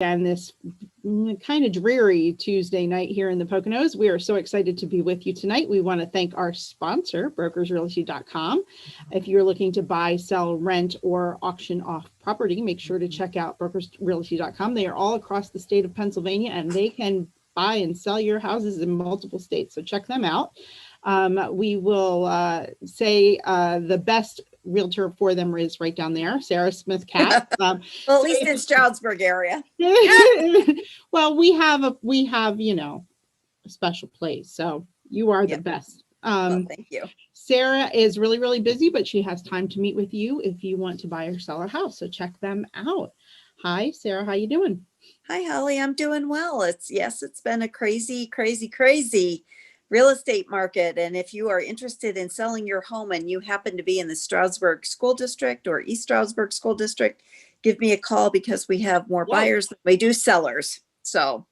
And this kind of dreary Tuesday night here in the Poconos. We are so excited to be with you tonight. We want to thank our sponsor, brokersrealty.com. If you're looking to buy, sell, rent, or auction off property, make sure to check out brokersrealty.com. They are all across the state of Pennsylvania, and they can buy and sell your houses in multiple states. So check them out. We will say the best realtor for them is right down there, Sarah Smith Cat. Well, at least in Stroudsburg area. Well, we have a special place. So you are the best. Well, thank you. Sarah is really, really busy, but she has time to meet with you if you want to buy or sell a house. So check them out. Hi, Sarah. How you doing? Hi, Holly. I'm doing well. It's been a crazy real estate market. And if you are interested in selling your home and you happen to be in the Stroudsburg School District or East Stroudsburg School District, give me a call because we have more buyers than we do sellers. So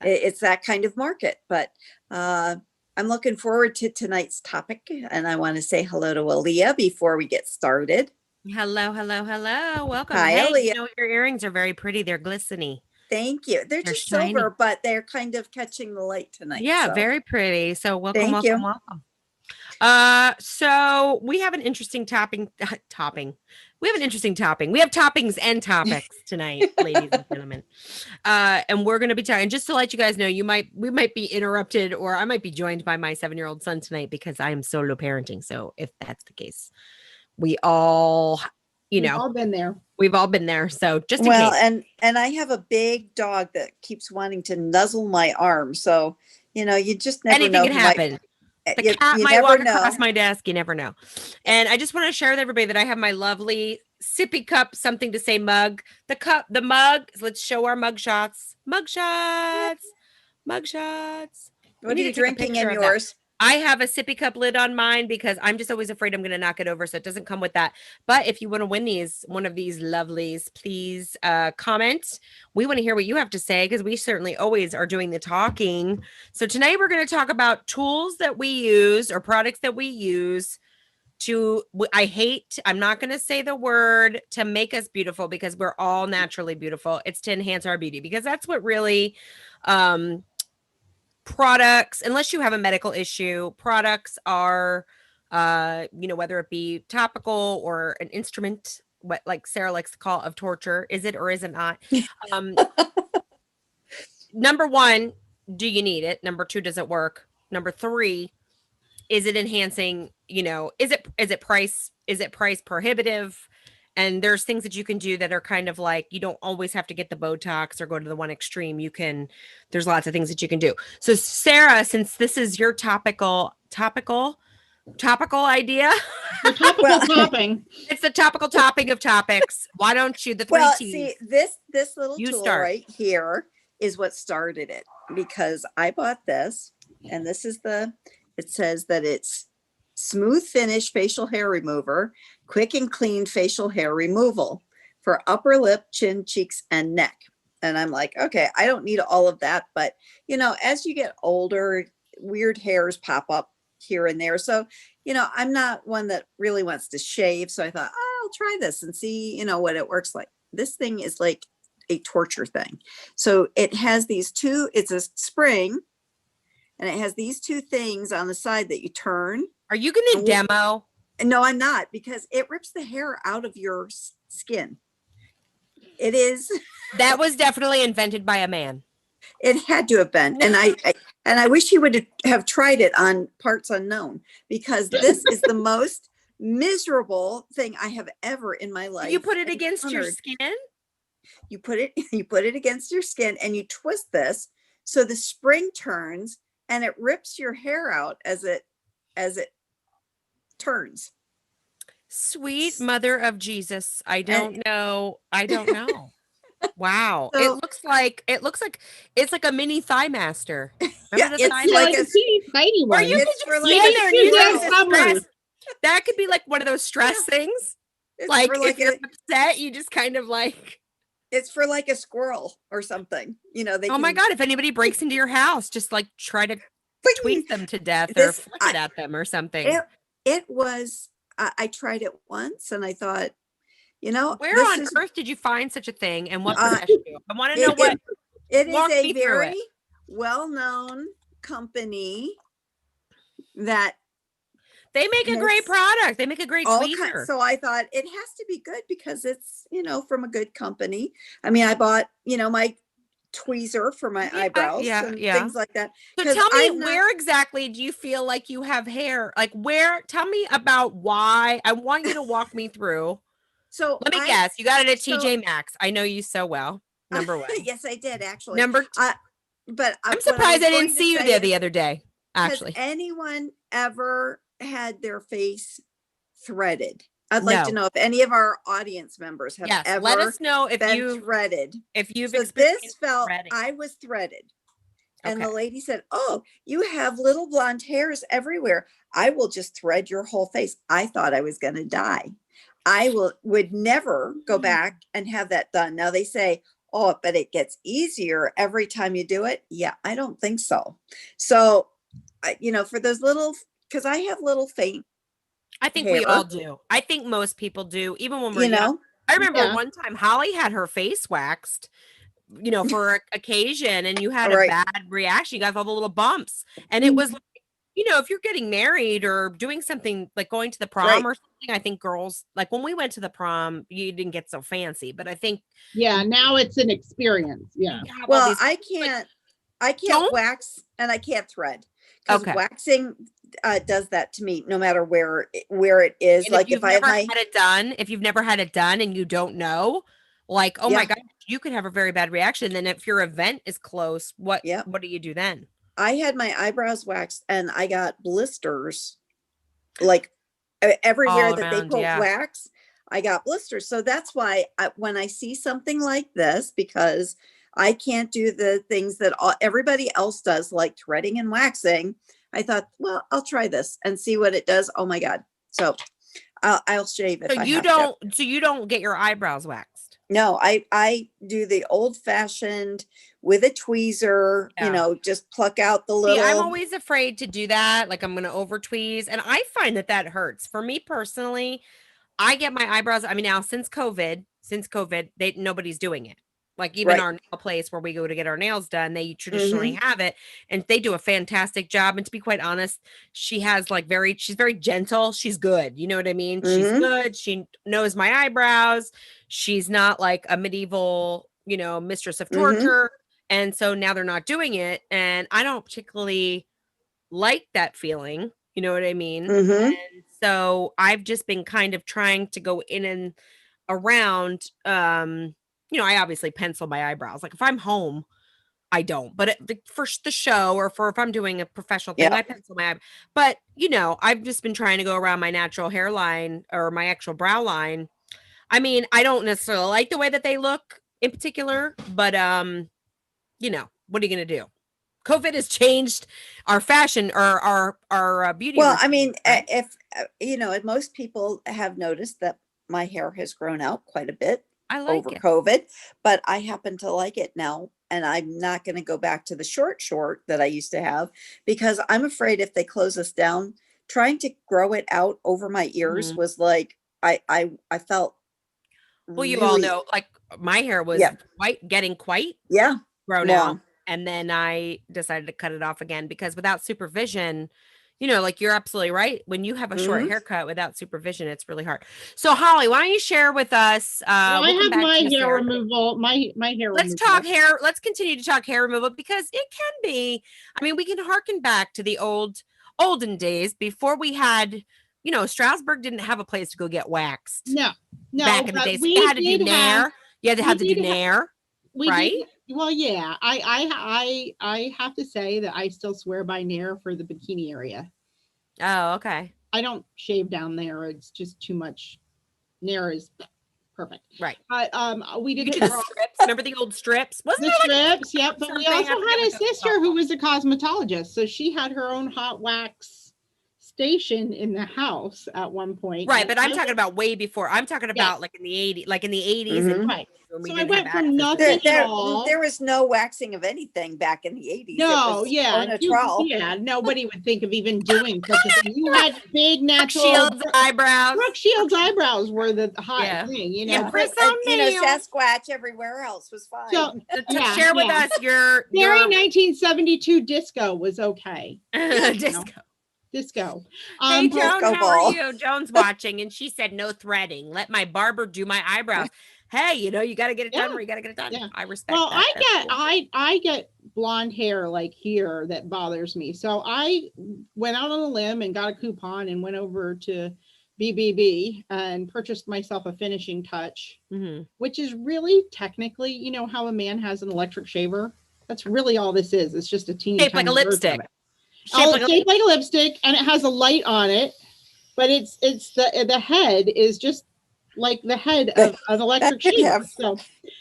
it's that kind of market. But I'm looking forward to tonight's topic. And I want to say hello to Aaliyah before we get started. Hello. Welcome. Hi, hey, Aaliyah. your earrings are very pretty. They're glistening. Thank you. They're just shiny. silver, but they're kind of catching the light tonight. Yeah, so. Very pretty. So welcome. Thank you. So we have an interesting topping. We have an interesting topping. We have toppings and topics tonight, ladies and gentlemen. And we're going to be talking, just to let you guys know, we might be interrupted, or I might be joined by my 7-year-old son tonight because I am solo parenting. So if that's the case, we all, We've all been there. We've all been there. So just in case. And I have a big dog that keeps wanting to nuzzle my arm. So, you just never know. Anything can happen. The cat might walk across my desk. You never know. And I just want to share with everybody that I have my lovely sippy cup, something to say mug. The mug. Let's show our mug shots. Mug shots. What are you drinking in yours? I have a sippy cup lid on mine because I'm just always afraid I'm going to knock it over. So it doesn't come with that. But if you want to win one of these lovelies, please comment. We want to hear what you have to say because we certainly always are doing the talking. So tonight we're going to talk about tools that we use or products that we use I'm not going to say the word to make us beautiful because we're all naturally beautiful. It's to enhance our beauty because that's what really, products, unless you have a medical issue, products are, whether it be topical or an instrument, what like Sarah likes to call of torture, is it or is it not? Number one, do you need it? Number two, does it work? Number three, is it enhancing? Is it price prohibitive? And there's things that you can do that are kind of like, you don't always have to get the Botox or go to the one extreme. There's lots of things that you can do. So Sarah, since this is your topical idea. Topping. It's the topical topping of topics. Why don't you, the three T's? See, this little tool right here is what started it because I bought this and it says that it's smooth finish facial hair remover, quick and clean facial hair removal for upper lip, chin, cheeks, and neck. And I'm like, okay, I don't need all of that. But, as you get older, weird hairs pop up here and there. So, I'm not one that really wants to shave. So I thought, I'll try this and see, what it works like. This thing is like a torture thing. So it has it's a spring and it has these two things on the side that you turn. Are you going to demo? No, I'm not, because it rips the hair out of your skin. It is. That was definitely invented by a man. It had to have been. And I wish he would have tried it on parts unknown because this is the most miserable thing I have ever in my life. You put it against your skin? You put it against your skin and you twist this so the spring turns and it rips your hair out as it turns. Sweet mother of Jesus. I don't know. Wow. So, it looks like it's like a mini thigh master. Yeah, the thigh it's like master? a tiny one. Or you could It's just for sit like in there and use that as summers. stress. That could be like one of those stress things. It's Like for if you're upset, you just kind of like. It's for like a squirrel or something. Oh my God. If anybody breaks into your house, just like try to tweet them to death or flick it at them or something. It was, I tried it once and I thought, You know, Where this on is earth did you find such a thing and what Uh, possessed you? I want to know what. it is walk a me through very it. well-known company that They make a great has product. They make a great all kinds. tweezer. So I thought it has to be good because it's, from a good company. I mean, I bought, my tweezer for my eyebrows and yeah. things like that. So 'Cause tell me, I'm not- where exactly do you feel like you have hair? Like where? Tell me about why. I want you to walk me through. So Let me I guess. You got it at so TJ Maxx. I know you so well. Number one. yes, I did actually. Number two. But I'm what surprised I was didn't going to see you say there is, the other day. has Actually, anyone ever had their face threaded? I'd like to no. know if any of our audience members have Yes. ever Let us know if been threaded. you've So experienced this felt, threading. I was threaded. And the Okay. lady said, "Oh, you have little blonde hairs everywhere. I will just thread your whole face." I thought I was going to die. I would never go back and have that done. Now they say, "Oh, but it gets easier every time you do it." Yeah, I don't think so. So, for those little, because I have little faint I think hair, we all do. I think most people do, even when we're you young. know. I remember Yeah. one time Holly had her face waxed, for an occasion, and you had a Right. bad reaction. You got all the little bumps. And it was like, if you're getting married or doing something like going to the prom Right. or something, I think girls, like when we went to the prom, you didn't get so fancy. But I think Yeah, now it's an experience. Yeah. you have all Well, these- I can't Don't- wax and I can't thread because Okay. waxing does that to me no matter where it is. and Like if if I have never my had it done, if you've never had it done and you don't know, like, oh my Yeah. God, you could have a very bad reaction. Then if your event is close, what Yep. do you do then? I had my eyebrows waxed and I got blisters like everywhere All that they around, put yeah. wax. I got blisters. So that's why when I see something like this, because I can't do the things that everybody else does, like threading and waxing, I thought, well, I'll try this and see what it does. Oh my God. So I'll shave if So I you have to. you don't get your eyebrows waxed. No, I do the old fashioned with a tweezer, Yeah. just pluck out the See, little. I'm always afraid to do that. Like I'm going to over tweeze. And I find that hurts. For me personally, I get my eyebrows. I mean, now since COVID, nobody's doing it. Like even Right. our nail place where we go to get our nails done, they traditionally have it and they do a fantastic job. And to be quite honest, she's very gentle. She's good. You know what I mean? She's Mhm. good. She knows my eyebrows. She's not like a medieval, mistress of Mhm. torture. And so now they're not doing it. And I don't particularly like that feeling. You know what I mean? Mhm. And so I've just been kind of trying to go in and around. I obviously pencil my eyebrows. Like if I'm home, I don't. But for the show or for if I'm doing a professional thing, Yeah. I pencil my eye. But I've just been trying to go around my natural hairline or my actual brow line. I mean, I don't necessarily like the way that they look in particular, but what are you gonna do? COVID has changed our fashion or our beauty. Well, I mean, routines, right? if most people have noticed that my hair has grown out quite a bit I like over it. COVID, but I happen to like it now. And I'm not going to go back to the short that I used to have because I'm afraid if they close us down, trying to grow it out over my ears Mhm. was like, I felt Well, you all really- know, like my hair was Yeah. getting quite Yeah. grown Long. out. And then I decided to cut it off again because without supervision, like you're absolutely right. When you have a short Mhm. haircut without supervision, it's really hard. So Holly, why don't you share with us? Well, we'll I come have back my to you, hair Sarah. removal. My hair Let's removal. talk hair. Let's continue to talk hair removal because it can be. I mean, we can harken back to the olden days before we had. Strasbourg didn't have a place to go get waxed. No, Back in the but days, we you had to do did nair. have- You had to have to we do did have- nair. we right? did. Well, yeah. I have to say that I still swear by Nair for the bikini area. Oh, okay. I don't shave down there. It's just too much. Nair is perfect. Right. But we You did could the do the strips. Remember the old strips? Wasn't the there like strips, yep. But we something? I also forget had a what that was sister called. who was a cosmetologist, so she had her own hot wax station in the house at one point. Right, and but I'm I talking about way before. I'm talking about like in the 80s, Mhm. Right. when we So I didn't went have from access to nothing it. at all. There was no waxing of anything back in the 80s. No, It was yeah, Onatrol. yeah, nobody would think of even doing such a thing. You had big natural. Shields, eyebrows. Brooke Shields' eyebrows were the hot Yeah. thing, you Yeah, know. Chris But, O'Neill. Sasquatch everywhere else was fine. so yeah, Share with yeah. us your Very 1972 disco was okay. disco. Disco. Hey, But- Joan, Disco how ball. are you? Joan's watching, and she said no threading. Let my barber do my eyebrows. Hey, you know, you got to get it done Yeah. where you got to get it done. Yeah. I respect well, that. That's cool. I get blonde hair like here that bothers me. So I went out on a limb and got a coupon and went over to BBB and purchased myself a finishing touch, Mhm. which is really technically, you know, how a man has an electric shaver. That's really all this is. It's just a teeny Shaped like a tiny version of lipstick. it. Shaped Shaped like a lipstick, and it has a light on it, but it's the head is just like the head of an electric shaver. Yeah. So,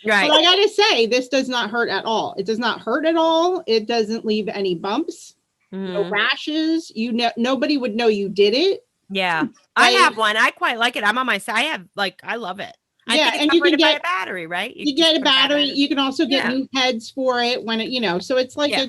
Right. but I gotta say, this does not hurt at all. It does not hurt at all. It doesn't leave any bumps, no Mhm. rashes. You know, nobody would know you did it. Yeah. I Like- have one. I quite like it. I'm on my side. I have I love it. I Yeah, think it's and you can operated by get- a battery, right? You just get a put battery. You can also get Yeah. new heads for it when it, you know. So it's like Yeah.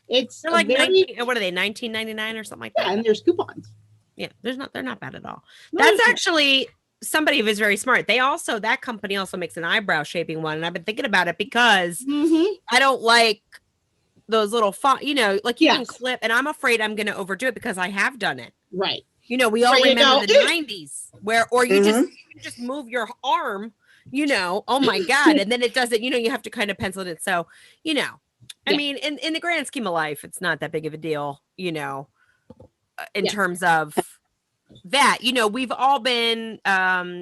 it's They're a like very 19, what are they? 19.99 or something like yeah, that. and there's coupons. Yeah, they're not bad at all. No, That's it's not. actually somebody who is very smart. That company also makes an eyebrow shaping one, and I've been thinking about it because Mhm. I don't like those little you know, like you can Yes. clip, and I'm afraid I'm going to overdo it because I have done it. Right. You know, we all Where you remember go, the 90s where, or you Mhm. just move your arm, you know, oh my God. And then it doesn't, you know, you have to kind of pencil it. So, you know, I Yeah. mean, in the grand scheme of life, it's not that big of a deal, you know, in Yeah. terms of that, you know, we've all been,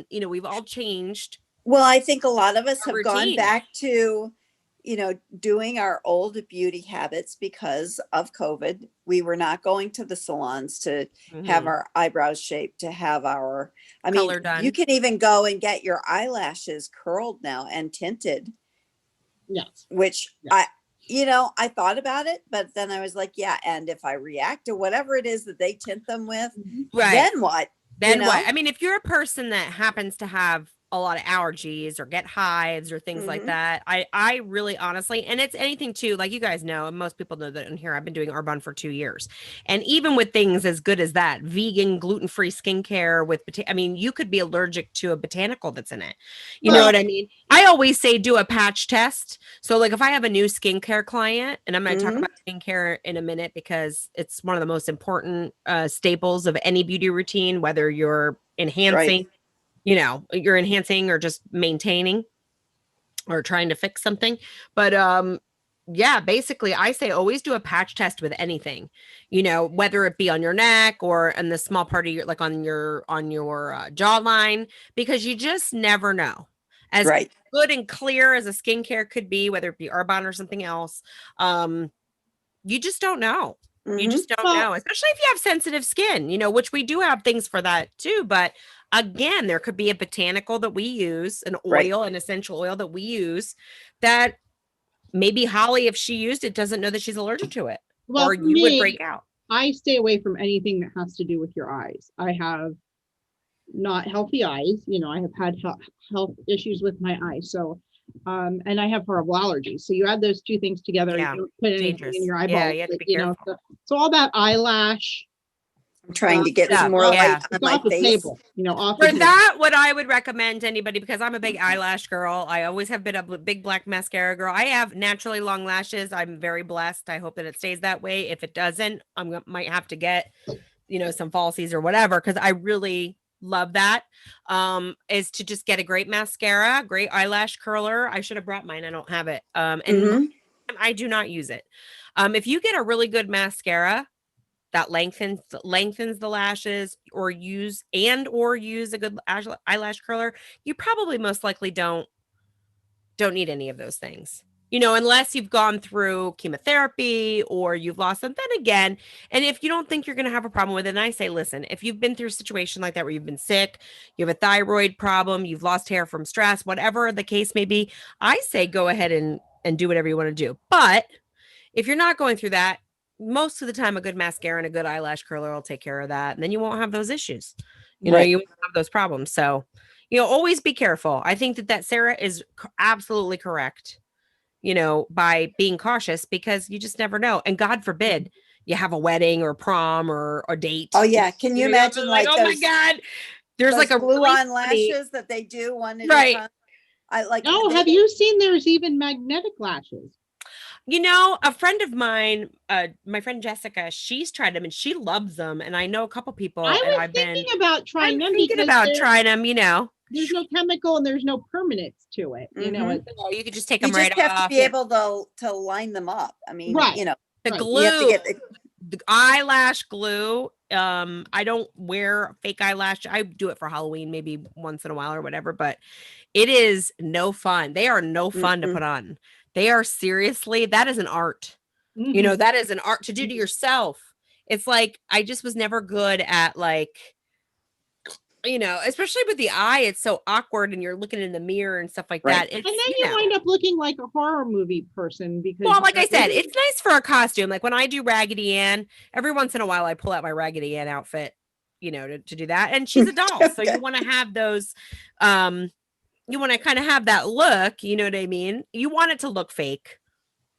you know, we've all changed. Well, I think a lot of us have gone Routine. back to, you know, doing our old beauty habits because of COVID. We were not going to the salons to have Mhm. our eyebrows shaped, to have our, I Color mean, done. you can even go and get your eyelashes curled now and tinted, Yes. which Yeah. I thought about it, but then I was like, yeah. And if I react to whatever it is that they tint them with, Right. then what? Then you what? know? I mean, if you're a person that happens to have a lot of allergies or get hives or things like Mhm. that, I really honestly, and it's anything too, like you guys know, and most people know that in here, I've been doing Arbonne for 2 years. And even with things as good as that, vegan, gluten-free skincare with, I mean, you could be allergic to a botanical that's in it. You know Well- what I mean? I always say do a patch test. So like if I have a new skincare client, and I'm going to talk Mhm. about skincare in a minute because it's one of the most important staples of any beauty routine, whether you're enhancing, you know, you're enhancing or just maintaining or trying to fix something. But yeah, basically I say always do a patch test with anything, you know, whether it be on your neck or in the small part of your, like on your jawline, because you just never know. As Right. good and clear as a skincare could be, whether it be Arbonne or something else, you just don't know. You Mhm. just don't Well- know, especially if you have sensitive skin, you know, which we do have things for that too. But again, there could be a botanical that we use, an Right. oil, an essential oil that we use that maybe Holly, if she used it, doesn't know that she's allergic to it, Well, or for you would me, break out. I stay away from anything that has to do with your eyes. I have not healthy eyes. You know, I have had health issues with my eyes. So, and I have horrible allergies. So you add those two things together, Yeah, you don't put anything dangerous. in your Yeah, eyeballs. you have to but, be know, careful. so all that eyelash I'm trying to get Yeah, some more yeah. light on it's my off the face. table. You know, off the For table. that, what I would recommend to anybody, because I'm a big eyelash girl, I always have been a big black mascara girl. I have naturally long lashes. I'm very blessed. I hope that it stays that way. If it doesn't, might have to get, you know, some falsies or whatever, because I really love that. Is to just get a great mascara, great eyelash curler. I should have brought mine. I don't have it. And Mhm. I do not use it. If you get a really good mascara that lengthens the lashes, or use a good eyelash curler, you probably most likely don't need any of those things, you know, unless you've gone through chemotherapy or you've lost them. Then again, and if you don't think you're going to have a problem with it, and I say, listen, if you've been through a situation like that where you've been sick, you have a thyroid problem, you've lost hair from stress, whatever the case may be, I say go ahead and do whatever you want to do. But if you're not going through that, most of the time a good mascara and a good eyelash curler will take care of that, and then you won't have those issues. You know, Right. you won't have those problems. So, always be careful. I think that Sarah is absolutely correct, by being cautious, because you just never know. And God forbid you have a wedding or prom or a date. Oh yeah. Can you imagine like, oh my those, God, there's those like a glue really on funny, lashes that they do one at a right. time? I like. Oh, have you seen there's even magnetic lashes? A friend of mine, my friend Jessica, she's tried them and she loves them. And I know a couple people, I and was thinking about trying them thinking because about trying them, there's no chemical and there's no permanence to it. Mhm. You could just take You them right just have to off. be able to line them up. I mean, Right. The Right. glue, you have to get the eyelash glue. I don't wear fake eyelash. I do it for Halloween, maybe once in a while or whatever, but it is no fun. They are no fun to put on. They are seriously, that is an art. Mhm. That is an art to do to yourself. It's like, I just was never good at especially with the eye, it's so awkward and you're looking in the mirror and stuff like Right. that. It's, And then you wind up looking like a horror movie person because well, like I said, it's nice for a costume. Like when I do Raggedy Ann, every once in a while I pull out my Raggedy Ann outfit, to do that. And she's a doll. So you want to have those, you want to kind of have that look, you know what I mean? You want it to look fake.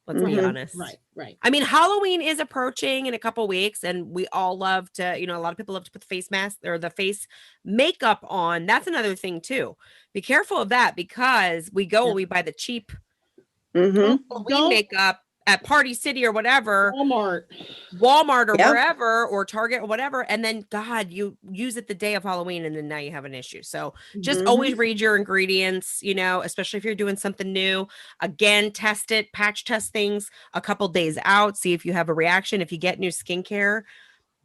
Let's be honest. Right. I mean, Halloween is approaching in a couple weeks, and we all love to, a lot of people love to put the face mask or the face makeup on. That's another thing too. Be careful of that, because we buy the cheap Halloween makeup at Party City or whatever, Walmart or wherever, or Target or whatever. And then God, you use it the day of Halloween and then now you have an issue. So just always read your ingredients, especially if you're doing something new. Again, test it, patch test things a couple days out. See if you have a reaction. If you get new skincare,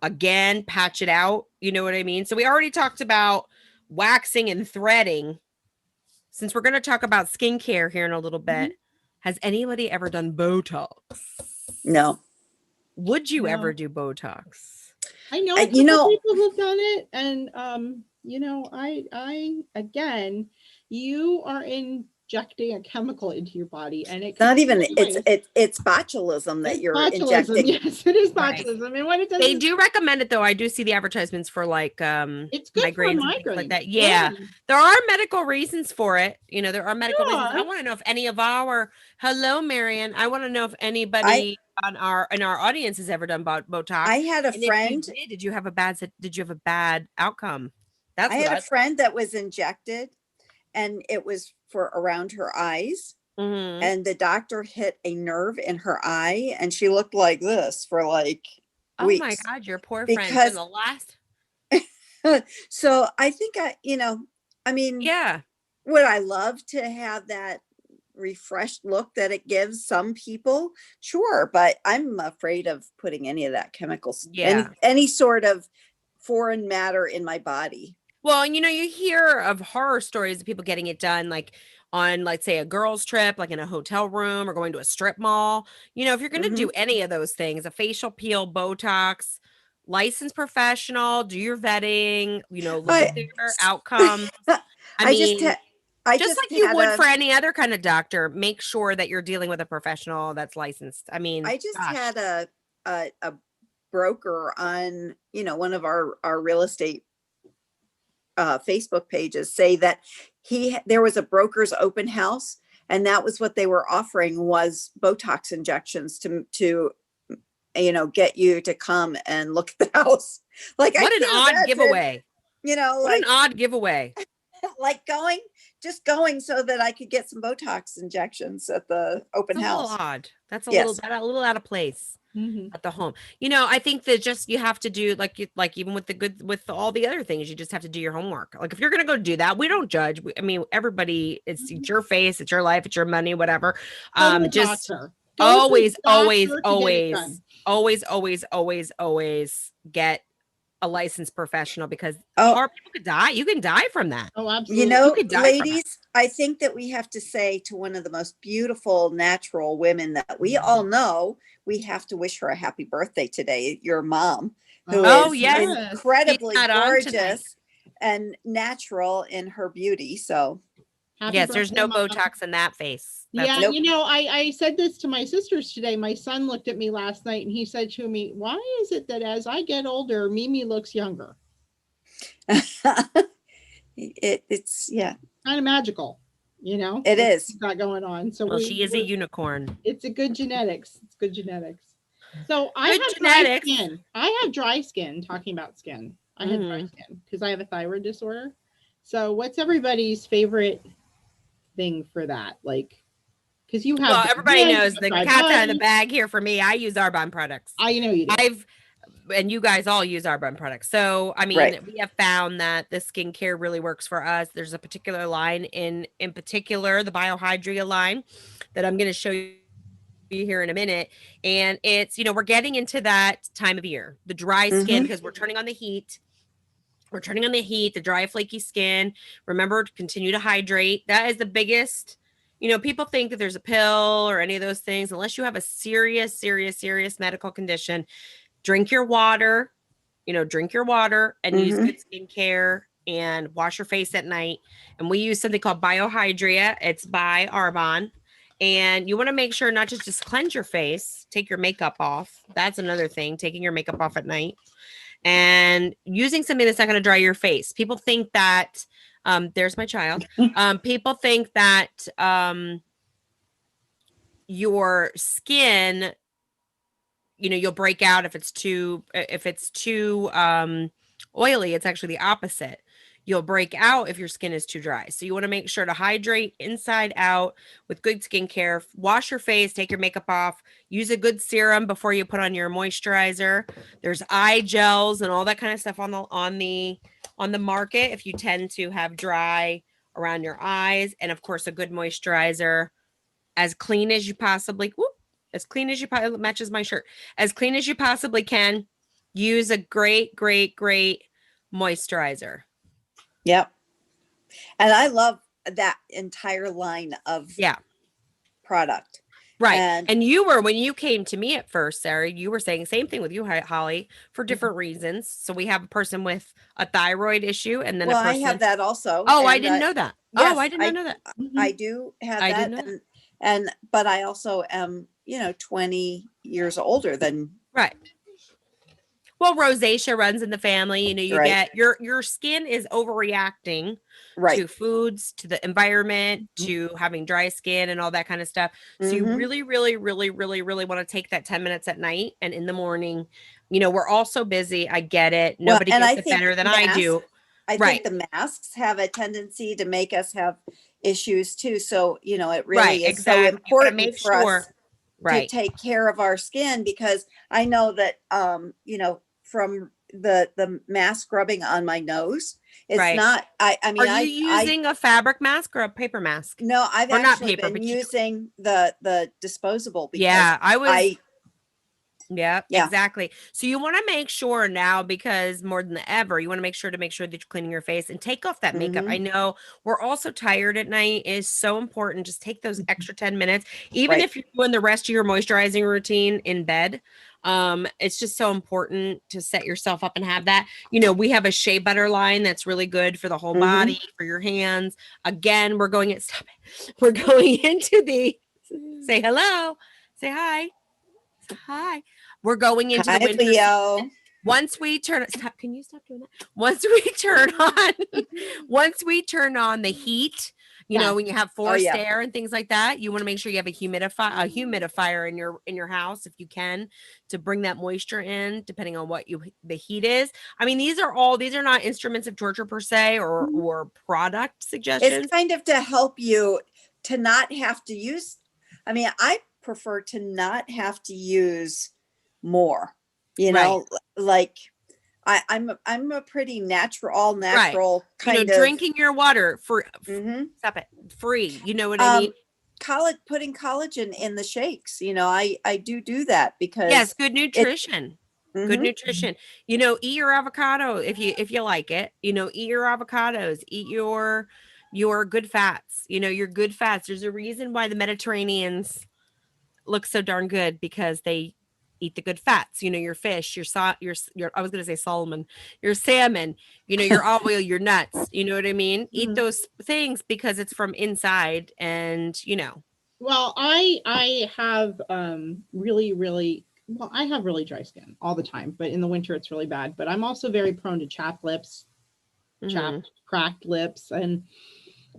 again, patch it out. You know what I mean? So we already talked about waxing and threading. Since we're going to talk about skincare here in a little bit, has anybody ever done Botox? No. Would you ever do Botox? I know a couple people who've done it, and I again, you are injecting a chemical into your body, and it's not even it's botulism that you're injecting. Yes, it is botulism. Right. And what it does, they do recommend it though. I do see the advertisements for it's good migraines, for migraines like that. Yeah, there are medical reasons for it. There are medical reasons. I want to know if any of hello, Marion. I want to know if anybody in our audience has ever done Botox. I had a friend. Did you have a bad outcome? I had a friend that was injected, and it was for around her eyes. And the doctor hit a nerve in her eye, and she looked like this for weeks. Oh my God, your poor friend. In the last. So I think would I love to have that refreshed look that it gives some people? Sure, but I'm afraid of putting any of that chemicals, any sort of foreign matter in my body. Well, and you hear of horror stories of people getting it done, like on, like, say, a girls' trip, like in a hotel room or going to a strip mall. If you're going to do any of those things, a facial peel, Botox, licensed professional, do your vetting, look at their outcomes. I mean, just like you would for any other kind of doctor, make sure that you're dealing with a professional that's licensed. I mean, I just had a broker on, one of our real estate Facebook pages say that there was a broker's open house, and that was what they were offering was Botox injections to get you to come and look at the house. Like, what an odd giveaway. What an odd giveaway. Like just going so that I could get some Botox injections at the open house. A little odd. That's a little out of place. At the home. I think that just you have to do like even with all the other things, you just have to do your homework. Like if you're going to go do that, we don't judge. I mean, everybody, it's your face, it's your life, it's your money, whatever. Just always get a licensed professional, because people could die. You can die from that. Oh, absolutely. Ladies, I think that we have to say to one of the most beautiful natural women that we all know, we have to wish her a happy birthday today. Your mom, who is incredibly gorgeous and natural in her beauty. So happy there's no Botox in that face. I said this to my sisters today. My son looked at me last night and he said to me, why is it that as I get older, Mimi looks younger? it's, yeah, kind of magical, you know? it what is. she's got going on. So Well, she is a we're- unicorn. it's a good genetics. It's good genetics. So I Good have genetics. dry skin. I have dry skin, talking about skin. I have dry Mhm. skin because I have a thyroid disorder. So what's everybody's favorite thing for that? Like, because you have Well, dry everybody skin, you knows have the dry cat's out of the body. bag here for me. I use Arbonne products. I know you do. And you guys all use Arbonne products. So, I mean, Right. we have found that the skincare really works for us. There's a particular line in particular, the Biohydria line that I'm going to show you here in a minute. And it's, we're getting into that time of year, the dry skin, Mhm. because we're turning on the heat. We're turning on the heat, the dry, flaky skin. Remember to continue to hydrate. That is the biggest. People think that there's a pill or any of those things, unless you have a serious, serious, serious medical condition. Drink your water, drink your water and use Mhm. good skincare and wash your face at night. And we use something called Biohydria. It's by Arbonne. And you want to make sure not just cleanse your face, take your makeup off. That's another thing, taking your makeup off at night and using something that's not going to dry your face. People think that, there's my child. People think that your skin, you'll break out if it's too oily. It's actually the opposite. You'll break out if your skin is too dry. So you want to make sure to hydrate inside out with good skincare. Wash your face, take your makeup off, use a good serum before you put on your moisturizer. There's eye gels and all that kind of stuff on the market if you tend to have dry around your eyes, and of course a good moisturizer as clean as you possibly matches my shirt. As clean as you possibly can. Use a great moisturizer. Yep. And I love that entire line of product. Right. And when you came to me at first, Sarah, you were saying same thing with you, Holly, for different reasons. So we have a person with a thyroid issue and then well, a person. I have that also. Oh, and I didn't know that. Yes, oh, I did not know that. I do have I that. didn't know But I also am, 20 years older than. Right. Well, rosacea runs in the family. You Right. get your skin is overreacting Right. to foods, to the environment, to having dry skin and all that kind of stuff. So you Mhm. really, really, really, really, really want to take that 10 minutes at night and in the morning. We're all so busy. I get it. Well, Nobody and I gets it think better than I do. I Right. think the masks have a tendency to make us have issues too. So, it Right, really is exactly. so You gotta important make for us sure. Right. to take care of our skin, because I know that, from the mask rubbing on my nose, it's Right. not, I Are mean, you using a fabric mask or a paper mask? no, I've Or not actually paper, been but you- using the disposable because Yeah, I was. I, Yeah, Yeah. exactly. So you want to make sure now, because more than ever, you want to make sure that you're cleaning your face and take off that makeup. Mhm. I know we're also tired at night. It is so important. Just take those extra 10 minutes, even Right. if you're doing the rest of your moisturizing routine in bed. It's just so important to set yourself up and have that. We have a shea butter line that's really good for the whole Mhm. body, for your hands. Again, we're going We're going into the say hello, say hi. Hi. We're going into Hi, the winter Leo. season. Once we turn stop, can you stop doing that? Once we turn on the heat, Yeah. when you have forced yeah. air and things like that, you want to make sure you have a humidifier in your house if you can, to bring that moisture in, depending on what the heat is. I mean, these are not instruments of torture per se or product suggestions. It's kind of to help you to not have to use. I mean, I prefer to not have to use more, like I'm a pretty all natural kind of drinking your water for Mhm. stop it free. You know what I mean? Putting collagen in the shakes. I do that because Yes, good nutrition. Good Mhm. nutrition. Eat your avocado if you like it. Eat your avocados. Eat your good fats. Your good fats. There's a reason why the Mediterraneans look so darn good, because they eat the good fats. Your fish, your I was going to say salmon, your salmon, your olive oil, your nuts. You know what I mean? Eat Mhm. those things because it's from inside, and Well, I have really, really, well, I have really dry skin all the time, but in the winter it's really bad. But I'm also very prone to chapped lips, chapped, cracked lips, and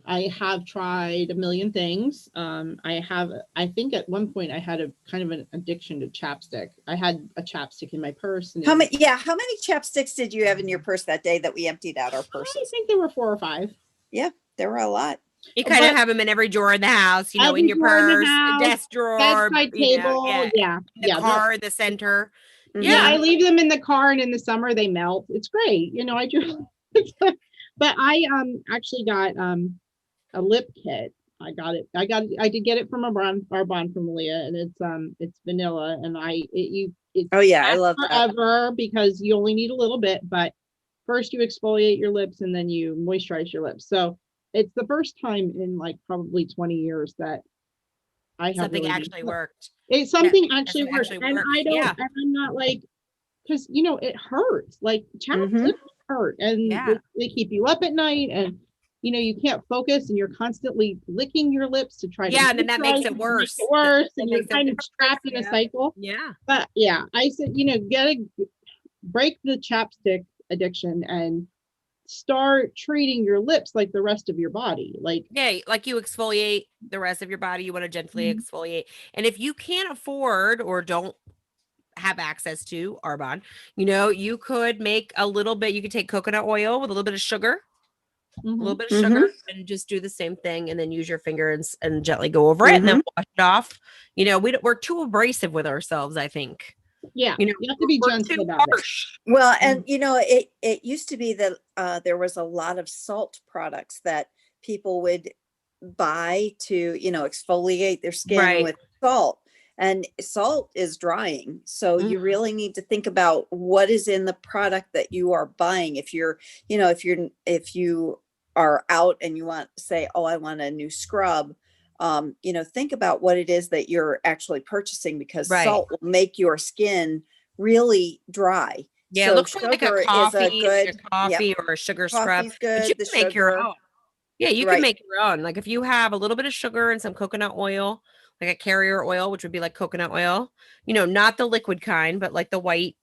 I have tried a million things. I think at one point I had a kind of an addiction to chapstick. I had a chapstick in my purse. And how many chapsticks did you have in your purse that day that we emptied out our I purses? think there were 4 or 5. Yeah, there were a lot. You kind of have them in every drawer in the house, you know, in your purse, desk drawer, bedside table. The car in the center. Yeah, I leave them in the car, and in the summer they melt. It's great. You know, I just, but I actually got a lip kit. I did get it from Arbonne from Leah, and it's vanilla, and I love that forever because you only need a little bit, but first you exfoliate your lips and then you moisturize your lips. So it's the first time in like probably 20 years that I have something really actually worked. It's something actually worked. Actually and worked. I don't, and I'm not like, because you know, it hurts. Like chapped lips hurt, and they keep you up at night, and you know, you can't focus, and you're constantly licking your lips to try to and then that makes it worse. And you're kind of trapped in a cycle. Yeah. But yeah, I said, you know, break the chapstick addiction and start treating your lips like the rest of your body. Like you exfoliate the rest of your body, you want to gently exfoliate. And if you can't afford or don't have access to Arbonne, you know, you could make a little bit, you could take coconut oil with a little bit of sugar, a little bit of sugar, and just do the same thing, and then use your finger and gently go over it and then wash it off. You know, we're too abrasive with ourselves, I think. Yeah, you know, you have to be gentle about it. Well, and you know, it used to be that there was a lot of salt products that people would buy to, you know, exfoliate their skin with salt, and salt is drying. So you really need to think about what is in the product that you are buying. If you're, you know, if you are out and you want to say, oh, I want a new scrub, you know, think about what it is that you're actually purchasing, because salt will make your skin really dry. Yeah, so it looks like a coffee, or a sugar scrub. Good. But you can make your own. Yeah, you can make your own. Like if you have a little bit of sugar and some coconut oil, like a carrier oil, which would be like coconut oil, you know, not the liquid kind, but like the white.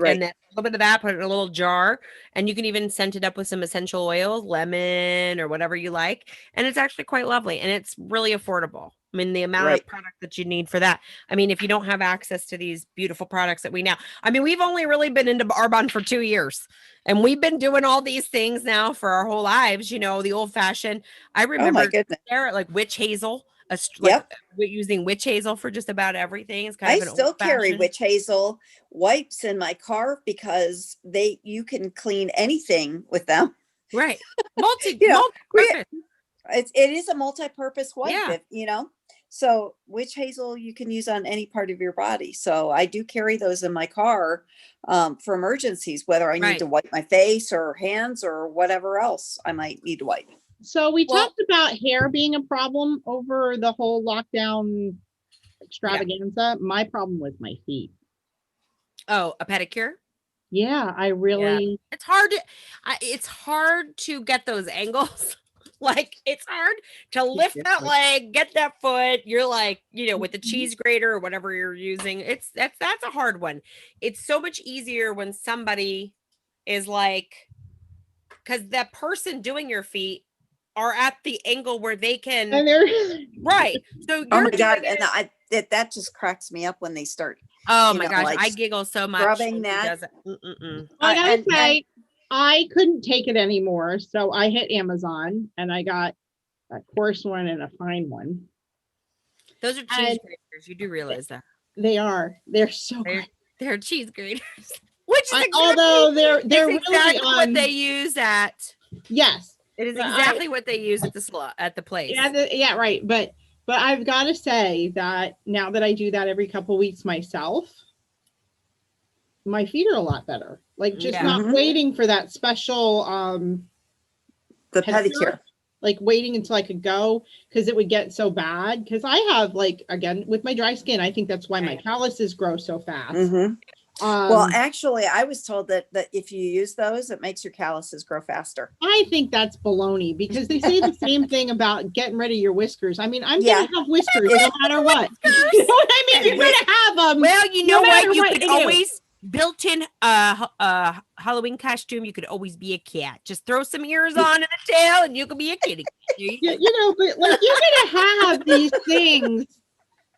And then a little bit of that, put it in a little jar, and you can even scent it up with some essential oils, lemon or whatever you like. And it's actually quite lovely, and it's really affordable. I mean, the amount of product that you need for that. I mean, if you don't have access to these beautiful products that we've only really been into Arbonne for 2 years, and we've been doing all these things now for our whole lives. You know, the old fashioned, I remember there, like witch hazel, using witch hazel for just about everything. It's kind of I still carry witch hazel wipes in my car because you can clean anything with them. Right. Multi-purpose. It is a multi-purpose wipe, you know. So witch hazel you can use on any part of your body. So I do carry those in my car for emergencies, whether I need to wipe my face or hands or whatever else I might need to wipe. So we talked about hair being a problem over the whole lockdown extravaganza. My problem was my feet. Oh, a pedicure? Yeah, I really. Yeah. It's hard to get those angles. Like it's hard to lift that leg, get that foot. You're like, you know, with the cheese grater or whatever you're using. That's a hard one. It's so much easier when somebody is like, because that person doing your feet are at the angle where they can. And they're So oh my God, and that just cracks me up when they start. Oh my gosh, I giggle so much. Rubbing that. I gotta say, I couldn't take it anymore, so I hit Amazon and I got a coarse one and a fine one. Those are cheese graters. You do realize that they are. They're so great. They're cheese graters. Which is although they're really exactly what they use at. Yes, it is exactly what they use at the place. Yeah, right. But I've got to say that now that I do that every couple weeks myself, my feet are a lot better. Like just not waiting for that special the pedicure. Like waiting until I could go, because it would get so bad. Because I have, like, again, with my dry skin, I think that's why my calluses grow so fast. Well, actually, I was told that if you use those, it makes your calluses grow faster. I think that's baloney, because they say the same thing about getting rid of your whiskers. I mean, I'm gonna have whiskers no matter what. You know what I mean? You're gonna have them. Well, you know what? You could always built-in Halloween costume. You could always be a cat. Just throw some ears on and a tail, and you could be a kitty. Yeah, but like you're gonna have these things.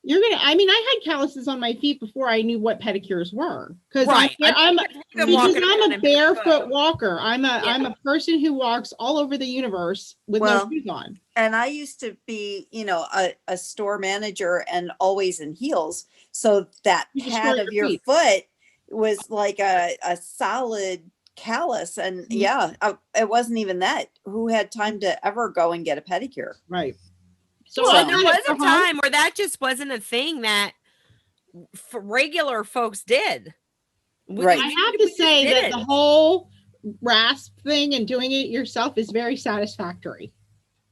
I mean, I had calluses on my feet before I knew what pedicures were. Because Right. I'm a barefoot walker. walker. I'm a person who walks all over the universe with no shoes on. And I used to be, a store manager and always in heels. So that pad of your foot was like a solid callus. And it wasn't even that. Who had time to ever go and get a pedicure? Right. So there was a time where that just wasn't a thing that regular folks did. Right. I have to say that the whole rasp thing and doing it yourself is very satisfactory.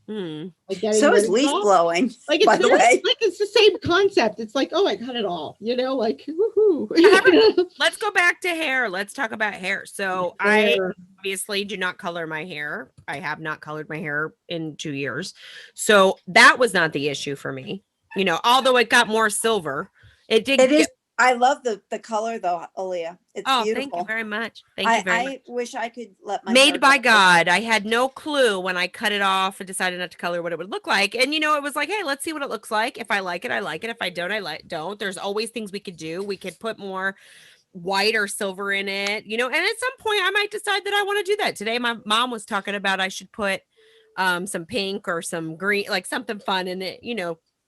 Like so is leaf blowing. Like by the way, like it's the same concept. It's like, oh, I got it all. Like woohoo. Let's go back to hair. Let's talk about hair. So I obviously do not color my hair. I have not colored my hair in 2 years. So that was not the issue for me. Although it got more silver, it did. I love the color though, Aaliyah. It's beautiful. Thank you very much. I wish I could let my made by God. I had no clue when I cut it off and decided not to color what it would look like. And it was like, hey, let's see what it looks like. If I like it, I like it. If I don't, don't. There's always things we could do. We could put more white or silver in it, and at some point I might decide that I want to do that. Today my mom was talking about I should put some pink or some green, like something fun in it,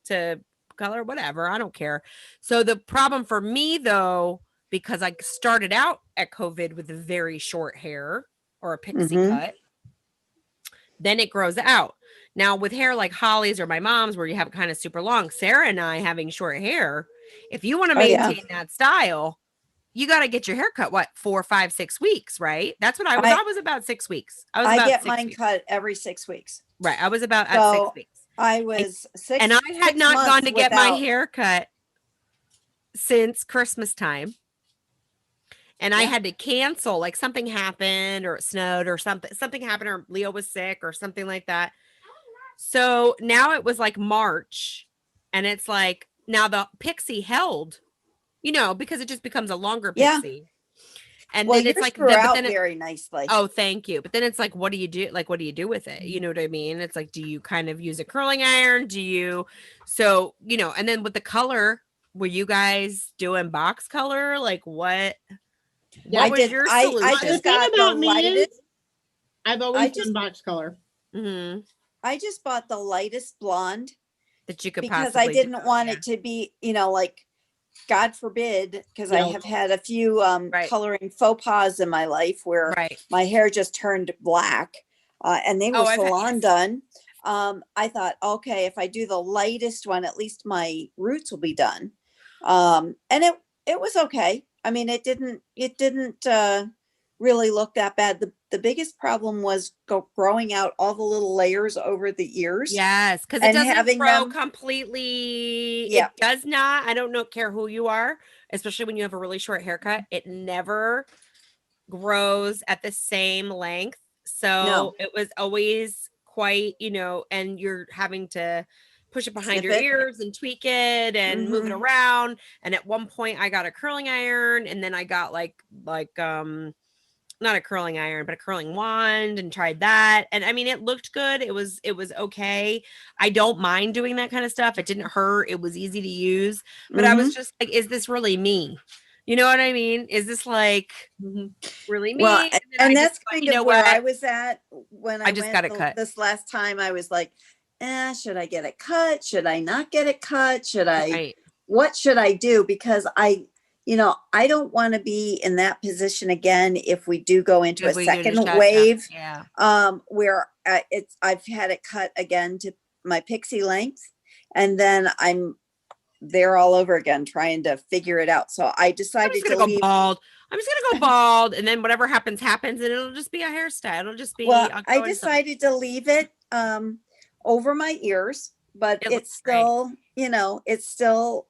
to color, whatever. I don't care. So the problem for me though, because I started out at COVID with a very short hair or a pixie cut, then it grows out. Now with hair like Holly's or my mom's, where you have it kind of super long, Sarah and I having short hair, if you want to maintain that style, you got to get your hair cut, 4, 5, 6 weeks, right? That's what I was. I was about 6 weeks. I get mine cut every 6 weeks. Right. I was about at 6 weeks. I was 6. And I had not gone to get my hair cut since Christmas time. And I had to cancel, like something happened or it snowed or something happened or Leo was sick or something like that. So now it was like March and it's like now the pixie held, because it just becomes a longer pixie. And then it's like very nicely. Oh, thank you. But then it's like, what do you do? Like, what do you do with it? You know what I mean? It's like, do you kind of use a curling iron? And then with the color, were you guys doing box color? Like what? Yeah, what was your solution? I just got the lightest. I've always done box color. I just bought the lightest blonde that you could because I didn't want it to be, like, God forbid, because I have had a few coloring faux pas in my life where my hair just turned black and they were salon done. I thought, okay, if I do the lightest one, at least my roots will be done. And it was okay. I mean, it didn't really look that bad. The biggest problem was growing out all the little layers over the ears. Yes, because it doesn't grow completely. It does not. I don't care who you are, especially when you have a really short haircut. It never grows at the same length. So it was always quite, and you're having to push it behind your ears and tweak it and move it around. And at one point I got a curling iron and then I got like not a curling iron, but a curling wand and tried that. And I mean, it looked good. It was okay. I don't mind doing that kind of stuff. It didn't hurt. It was easy to use, but I was just like, is this really me? You know what I mean? Is this like really me? Well, and that's kind of where I was at when I just got it cut this last time. I was like, should I get it cut? Should I not get it cut? What should I do? Because I don't want to be in that position again if we do go into a second wave. Where I've had it cut again to my pixie length, and then I'm there all over again trying to figure it out. So I decided to go bald. I'm just gonna go bald, and then whatever happens, and it'll just be a hairstyle. It'll just be. Well, I decided to leave it over my ears, but it's still, it's still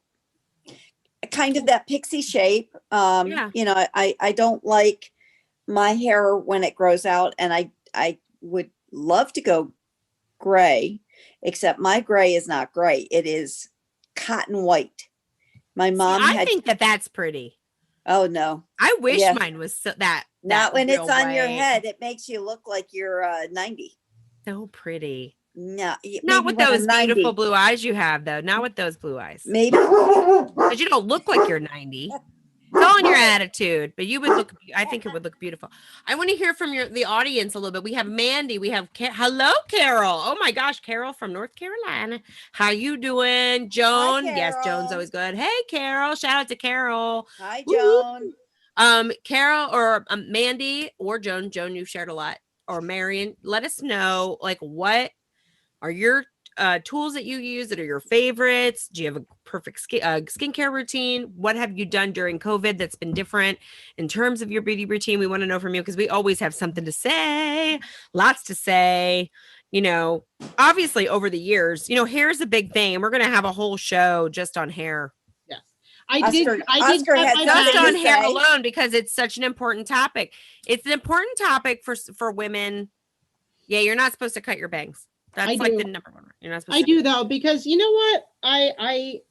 kind of that pixie shape. I don't like my hair when it grows out, and I would love to go gray, except my gray is not gray. It is cotton white. My mom I think that's pretty. Oh, no. I wish Yeah. mine was that Not when it's real on your white. head. It makes you look like you're 90. So pretty. No, Not maybe with when I'm those beautiful 90. blue eyes you have, though. Not with those blue eyes. Maybe. Because you don't look like you're 90. It's all in your attitude, but you would look. I think it would look beautiful. I want to hear from the audience a little bit. We have Mandy. We have hello, Carol. Oh my gosh, Carol from North Carolina. How you doing, Joan? Yes, Joan's Carol. always good. Hey, Carol. Shout out to Carol. Hi, Woo-hoo. Joan. Carol or Mandy or Joan. Joan, you've shared a lot. Or Marion, let us know like what are your tools that you use that are your favorites? Do you have a perfect skincare routine? What have you done during COVID that's been different in terms of your beauty routine? We want to know from you because we always have something to say, lots to say. You know, obviously over the years, you know, hair is a big thing, and we're going to have a whole show just on hair. Yes. I Oscar did had cut my something Just to on bangs. hair say. alone because it's such an important topic. It's an important topic for women. Yeah, you're not supposed to cut your bangs. That's I like do. the number one. You're not supposed I to do though, because you know what? I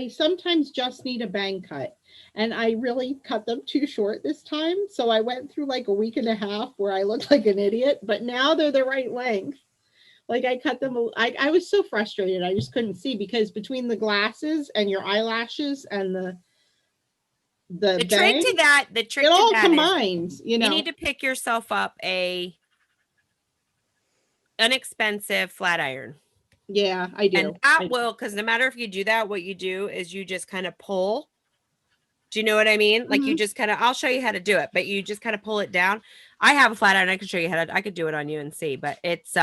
sometimes just need a bang cut. And I really cut them too short this time. So I went through like a week and a half where I looked like an idiot, but now they're the right length. Like I cut them, I was so frustrated. I just couldn't see because between the glasses and your eyelashes and the trick bang, to that, the trick it to all that combines, is you need to pick yourself up a inexpensive flat iron. Yeah, I do. And that will, because no matter if you do that, what you do is you just kind of pull. Do you know what I mean? Like you just kind of, I'll show you how to do it, but you just kind of pull it down. I have a flat iron. I can show you how to, I could do it on you and see, but it's,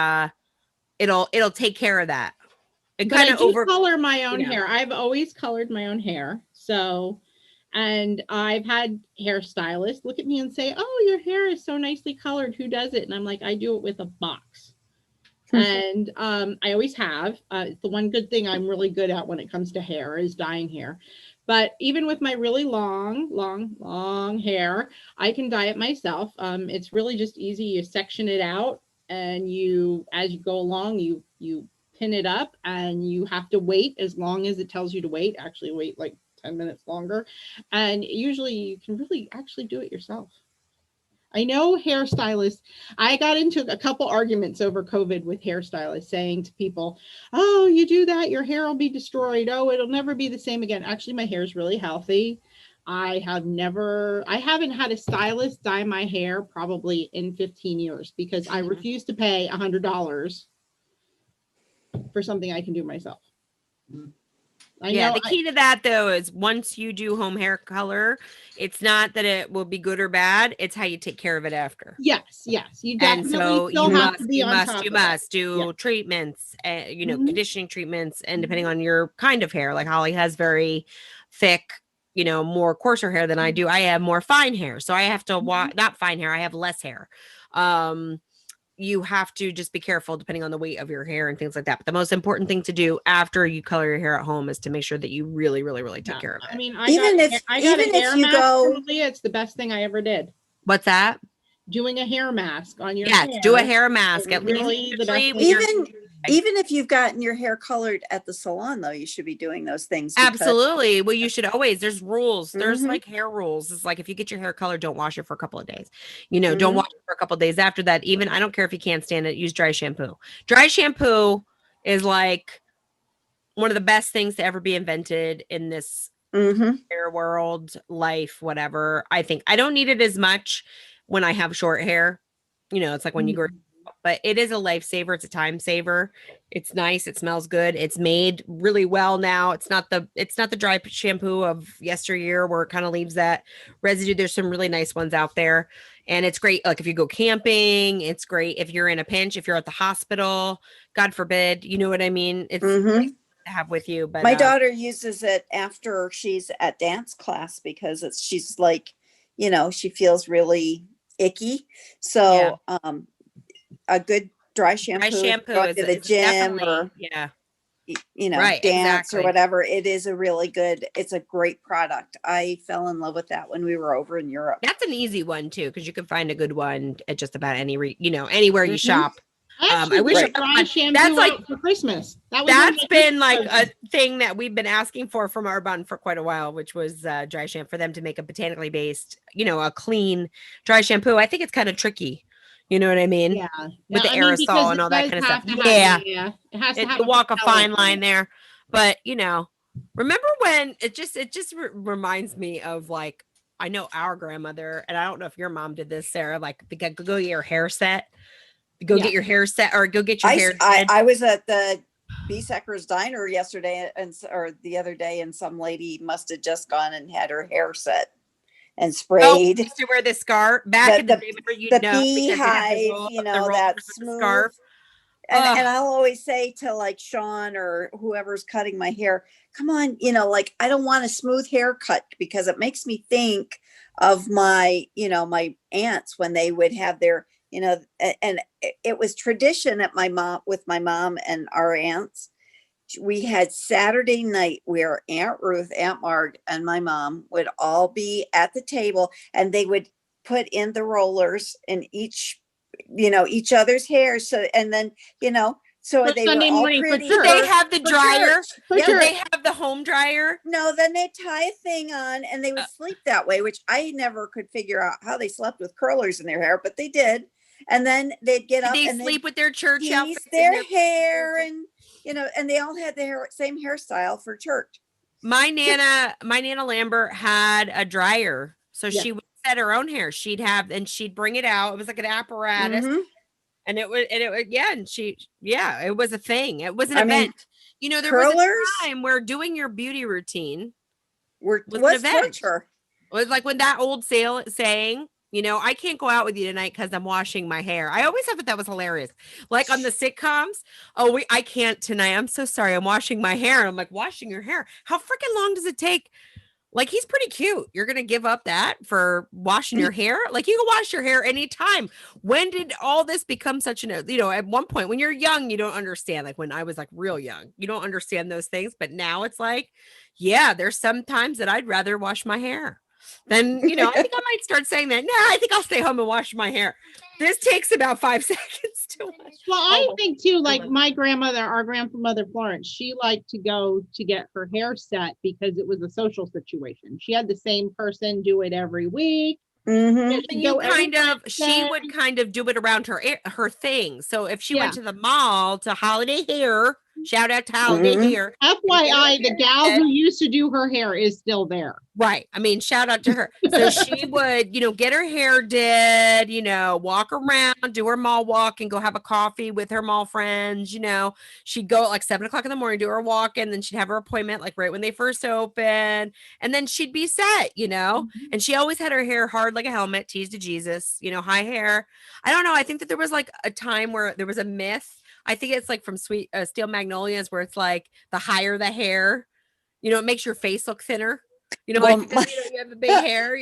it'll take care of that. It But kind I of do color my own you know. hair. I've always colored my own hair. So, and I've had hairstylists look at me and say, "Oh, your hair is so nicely colored. Who does it?" And I'm like, "I do it with a box." And I always have. It's the one good thing I'm really good at when it comes to hair is dyeing hair. But even with my really long hair, I can dye it myself. It's really just easy. You section it out, and you, as you go along, you pin it up, and you have to wait as long as it tells you to wait. Actually, wait like 10 minutes longer, and usually you can really actually do it yourself. I know hairstylists. I got into a couple arguments over COVID with hairstylists saying to people, "Oh, you do that, your hair will be destroyed. Oh, it'll never be the same again." Actually, my hair is really healthy. I haven't had a stylist dye my hair probably in 15 years because I refuse to pay $100 for something I can do myself. The key to that though is once you do home hair color, it's not that it will be good or bad, it's how you take care of it after. Yes, you definitely still have to be on top of it. You must do treatments, conditioning treatments, and depending on your kind of hair, like Holly has very thick, more coarser hair than I do. I have more fine hair, so I have to not fine hair, I have less hair. You have to just be careful depending on the weight of your hair and things like that. But the most important thing to do after you color your hair at home is to make sure that you really, really, really take care of it. I mean, I got a hair mask, it's the best thing I ever did. What's that? Doing a hair mask on your hair. Do a hair mask. At really least even if you've gotten your hair colored at the salon, though, you should be doing those things. Absolutely. Well, you should always. There's rules. There's like hair rules. It's like if you get your hair colored, don't wash it for a couple of days. Don't wash it for a couple of days after that. Even I don't care if you can't stand it. Use dry shampoo. Dry shampoo is like one of the best things to ever be invented in this hair world, life, whatever. I think I don't need it as much when I have short hair. It's like when you grow. But it is a lifesaver. It's a time saver. It's nice. It smells good. It's made really well now. It's not the dry shampoo of yesteryear where it kind of leaves that residue. There's some really nice ones out there. And it's great. Like if you go camping, it's great. If you're in a pinch, if you're at the hospital, God forbid, you know what I mean? It's nice to have with you. But my daughter uses it after she's at dance class because she's like, she feels really icky. So, a good dry shampoo is to the gym or dance or whatever. It is it's a great product. I fell in love with that when we were over in Europe. That's an easy one too, because you can find a good one at just about anywhere you shop. Actually, I wish Right. it dry was shampoo that's like out for Christmas. that's been like a thing that we've been asking for from Arbonne for quite a while, which was dry shampoo for them to make a botanically based, a clean dry shampoo. I think it's kind of tricky. You know what I mean? Yeah. With the I mean, because aerosol and it all that does kind of stuff. have to have, Yeah. it has to have You walk a fine pellet. line there. But, remember when it just reminds me of like, I know our grandmother, and I don't know if your mom did this, Sarah, like go get your hair set. Go Yeah. get your hair set or go get your hair did. I was at the Beeseckers Diner yesterday or the other day, and some lady must have just gone and had her hair set and sprayed. Used to wear the scarf back in the day, remember the beehive, that smooth. Scarf. And I'll always say to like Sean or whoever's cutting my hair, come on, like I don't want a smooth haircut because it makes me think of my aunts when they would have their, and it was tradition at with my mom and our aunts. We had Saturday night where Aunt Ruth, Aunt Marg, and my mom would all be at the table, and they would put in the rollers in each other's hair. So, and then, so For they Sunday were all morning for pretty. church. They have the for dryer. church. For Yeah, church. They have the home dryer. No, then they tie a thing on and they would sleep that way, which I never could figure out how they slept with curlers in their hair, but they did. And then they'd get up They and sleep with their church piece outfits and their hair, and and they all had the same hairstyle for church. My Nana Lambert had a dryer, so Yeah. she would set her own hair. She'd bring it out. It was like an apparatus, Mhm. and it would, and it was a thing. It was an I mean, event. There was curlers a time where doing your beauty routine was was an event. torture. It was like when that old saying, I can't go out with you tonight because I'm washing my hair. I always thought that was hilarious. Like on the sitcoms, I can't tonight. I'm so sorry. I'm washing my hair. And I'm like, washing your hair? How freaking long does it take? Like, he's pretty cute. You're going to give up that for washing your hair? Like, you can wash your hair anytime. When did all this become such at one point when you're young, you don't understand. Like when I was like real young, you don't understand those things. But now it's like, yeah, there's some times that I'd rather wash my hair. Then, I think I might start saying that. No, I think I'll stay home and wash my hair. This takes about 5 seconds to wash. Well, I think too, like my grandmother, our grandmother Florence, she liked to go to get her hair set because it was a social situation. She had the same person do it every week. Mhm. She would kind of do it around her thing. So if she went to the mall to Holiday Hair, shout out to Holiday Hair. FYI, the gal who used to do her hair is still there. Right. I mean, shout out to her. So she would, get her hair did, walk around, do her mall walk and go have a coffee with her mall friends. She'd go at like 7:00 in the morning, do her walk, and then she'd have her appointment like right when they first open. And then she'd be set, and she always had her hair hard like a helmet, teased to Jesus, high hair. I don't know. I think that there was like a time where there was a myth. I think it's like from Steel Magnolias where it's like the higher the hair, it makes your face look thinner. You have the big hair,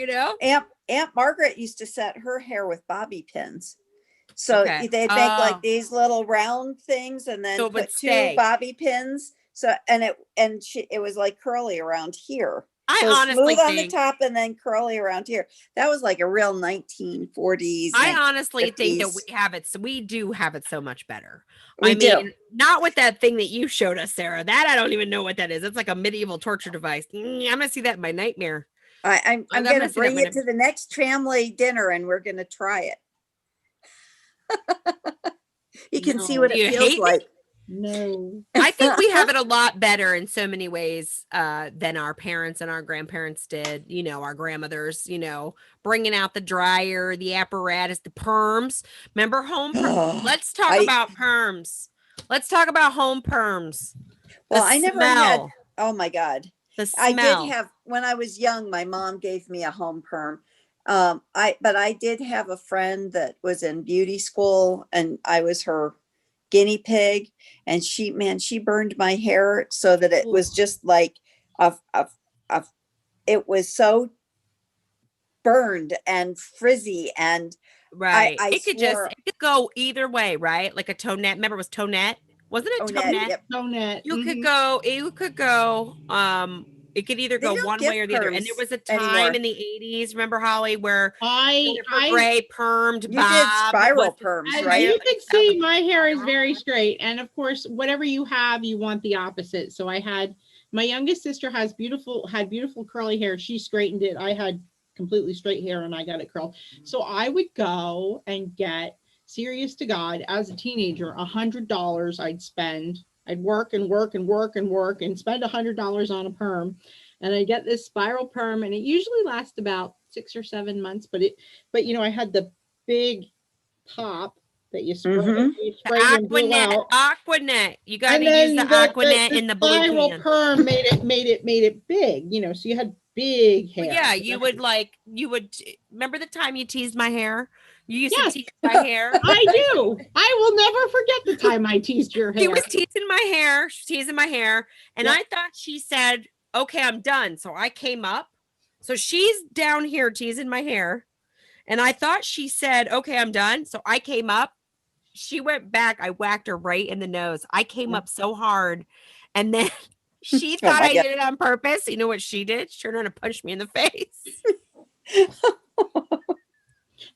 Aunt Margaret used to set her hair with bobby pins. So they'd make like these little round things and then put 2 bobby pins. So, it was like curly around here. So honestly smooth on the top and then curly around here. That was like a real 1940s. I honestly think that we do have it so much better. We do. Not with that thing that you showed us, Sarah. That I don't even know what that is. It's like a medieval torture device. I'm gonna see that in my nightmare. I'm gonna bring it to the next family dinner and we're gonna try it. You can see what it feels like. No. I think we have it a lot better in so many ways than our parents and our grandparents did. Our grandmothers, bringing out the dryer, the apparatus, the perms. Remember home perms? Let's talk about perms. Let's talk about home perms. Well, I never had. Oh my God. The smell. I did have, when I was young, my mom gave me a home perm. But I did have a friend that was in beauty school and I was her guinea pig, and she burned my hair so that it was just like it was so burned and frizzy, and right. I it could go either way, right? Like a tonette. Remember, it was tonette. Wasn't it tonette? Yep. Tonette. You could go It could either They go don't one give way or the other. And there perms was a time anymore. in the 80s, remember, Holly, where I Jennifer Grey permed You did Bob. spiral was- perms, As right? you can That was see, my hair is spiral. very straight. And of course, whatever you have, you want the opposite. So I had my youngest sister had beautiful curly hair. She straightened it. I had completely straight hair and I got it curled. So I would go and get, serious to God, as a teenager, $100 I'd spend. I'd work and work and work and work and spend $100 on a perm. And I get this spiral perm and it usually lasts about 6 or 7 months, but I had the big top that you spray, Mhm. you The spray and blow out. Aquanet. You got to And use then the Aquanet in the blue spiral can. perm made it big, so you had big hair. But yeah, you would remember the time you teased my hair? You used Yes. to tease my hair. I do. I will never forget the time I teased your hair. She was teasing my hair. She was teasing my hair. And Yep. I thought she said, okay, I'm done. So I came up. So she's down here teasing my hair. And I thought she said, okay, I'm done. So I came up. She went back. I whacked her right in the nose. I came up so hard. And then she thought my I God. did it on purpose. You know what she did? She turned around and punched me in the face.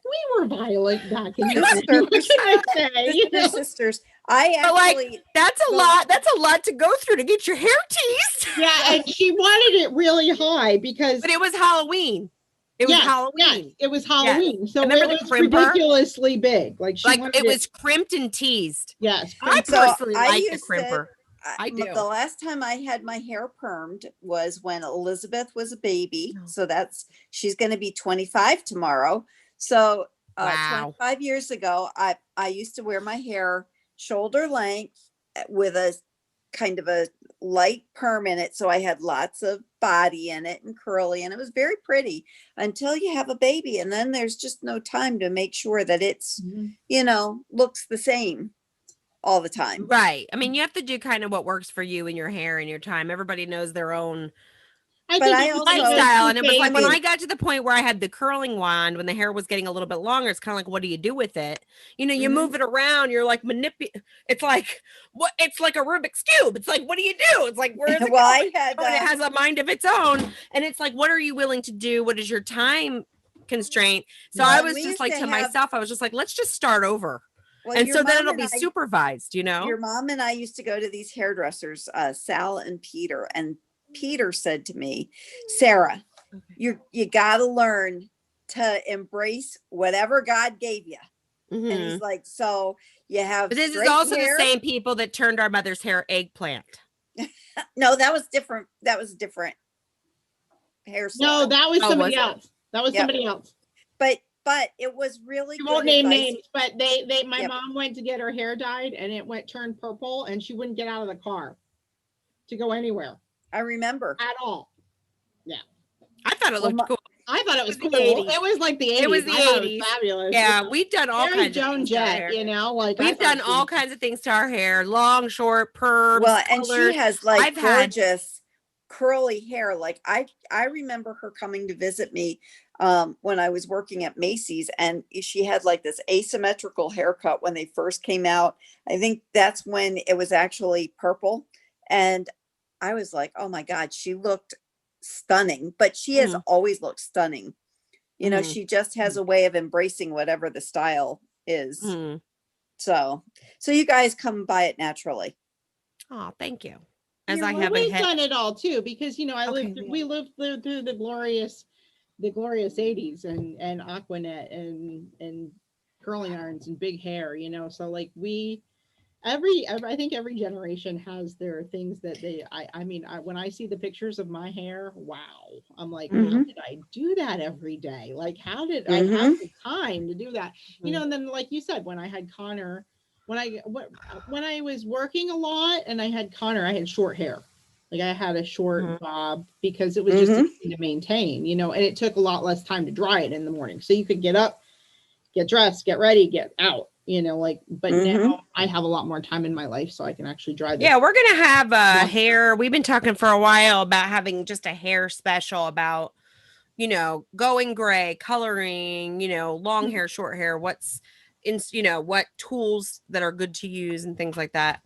We were violent back in the Sisters. day. What can I say? Sisters. I But, like, actually, That's a So- lot. That's a lot to go through to get your hair teased. Yeah, and she wanted it really high because But it was Halloween. It was Yes, Halloween. yes, it was Halloween. So Remember it the was crimper? ridiculously big. Like she Like wanted it was crimped and teased. yes. I So personally I like the used to- crimper. I do. The last time I had my hair permed was when Elizabeth was a baby. No. So she's going to be 25 tomorrow. So Wow. 25 years ago, I used to wear my hair shoulder length with a kind of a light perm in it. So I had lots of body in it and curly, and it was very pretty until you have a baby. And then there's just no time to make sure that it's, Mhm. looks the same all the time. Right. I mean, you have to do kind of what works for you and your hair and your time. Everybody knows their own But think I it was also- lifestyle. And it was like when baby. I got to the point where I had the curling wand, when the hair was getting a little bit longer, it's kind of like, what do you do with it? You Mhm. move it around. You're like It's like what? It's like a Rubik's cube. It's like, what do you do? It's like, where is it Well, going? I had And it has a mind of its own. And it's like, what are you willing to do? What is your time constraint? So I Well, was we just used like to to have- myself, I was just like, let's just start over. well, And your so then mom it'll and be I- supervised, Your mom and I used to go to these hairdressers, Sal and Peter, and Peter said to me, Sarah, you got to learn to embrace whatever God gave you. Mhm. And he's like, so you have But this is straight also hair. the same people that turned our mother's hair eggplant. No, that was different. That was a different hairstyle. No, that was Oh, somebody was it? else. That was Yep. somebody else. but it was really We won't good name advice. names, but my Yep. mom went to get her hair dyed and it turned purple and she wouldn't get out of the car to go anywhere I remember. at all. I thought it Well, looked cool. I thought it was It was cool. the 80s. It was like the 80s. It was the I thought 80s. fabulous. Yeah, we've done all Very kinds of Joan things to our Jett, hair. like I We've thought done she all was- kinds of things to our hair, long, short, perms, Well, and she colored. has like I've had- gorgeous curly hair. Like I remember her coming to visit me when I was working at Macy's, and she had like this asymmetrical haircut when they first came out. I think that's when it was actually purple. And I was like, oh my God, she looked stunning, but she has always looked stunning. Mhm. She just has a way of embracing whatever the style is. Mhm. So you guys come by it naturally. Oh, thank you. As Yeah, I well, have a we've head. done it all too, because Okay, we lived through the glorious 80s and Aquanet and curling irons and big hair, so like I think every generation has their things that I mean, when I see the pictures of my hair, wow, I'm like, how Mhm. did I do that every day? Like, how did I have the time to do that? And then like you said, when I had Connor, when I was working a lot and I had Connor, I had short hair. Like I had a short bob because it was just easy to maintain, and it took a lot less time to dry it in the morning. So you could get up, get dressed, get ready, get out, but now I have a lot more time in my life so I can actually dry this. Yeah, we're going to have Yeah. hair. We've been talking for a while about having just a hair special about, going gray, coloring, long hair, short hair, what's in, what tools that are good to use and things like that.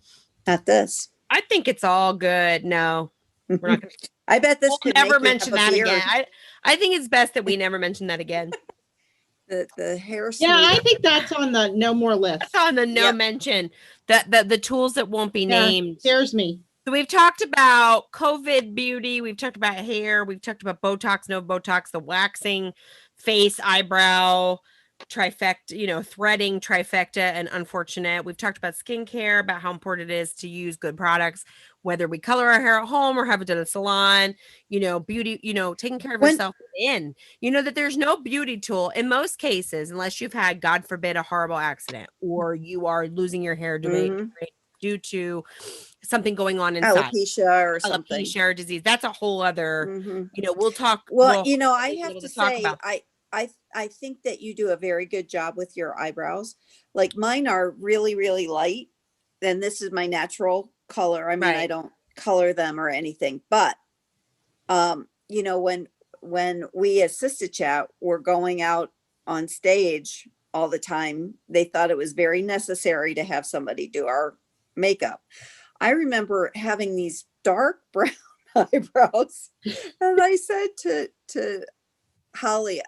Not this. I think it's all good. No, We're not going to I bet this could never make you mention have that a beard. again. I think it's best that we never mention that again. The hair Yeah, I smoother. think that's on the no more list. That's on the no Yep. mention. The tools that won't be Yeah, named. scares me. So we've talked about COVID beauty. We've talked about hair. We've talked about Botox, no Botox, the waxing, face, eyebrow, trifecta, threading, trifecta, and unfortunate. We've talked about skincare, about how important it is to use good products, whether we color our hair at home or have it done at a salon, beauty, taking care of yourself in, that there's no beauty tool in most cases, unless you've had, God forbid, a horrible accident or you are losing your hair due to something going on inside. Alopecia or something. Alopecia or disease. That's a whole other, we'll talk. Well, I have to talk say, about. I think that you do a very good job with your eyebrows. Like mine are really, really light. And this is my natural color. I mean, I don't color them or anything, but, when we at Sister Chat were going out on stage all the time, they thought it was very necessary to have somebody do our makeup. I remember having these dark brown eyebrows, and I said to Holly,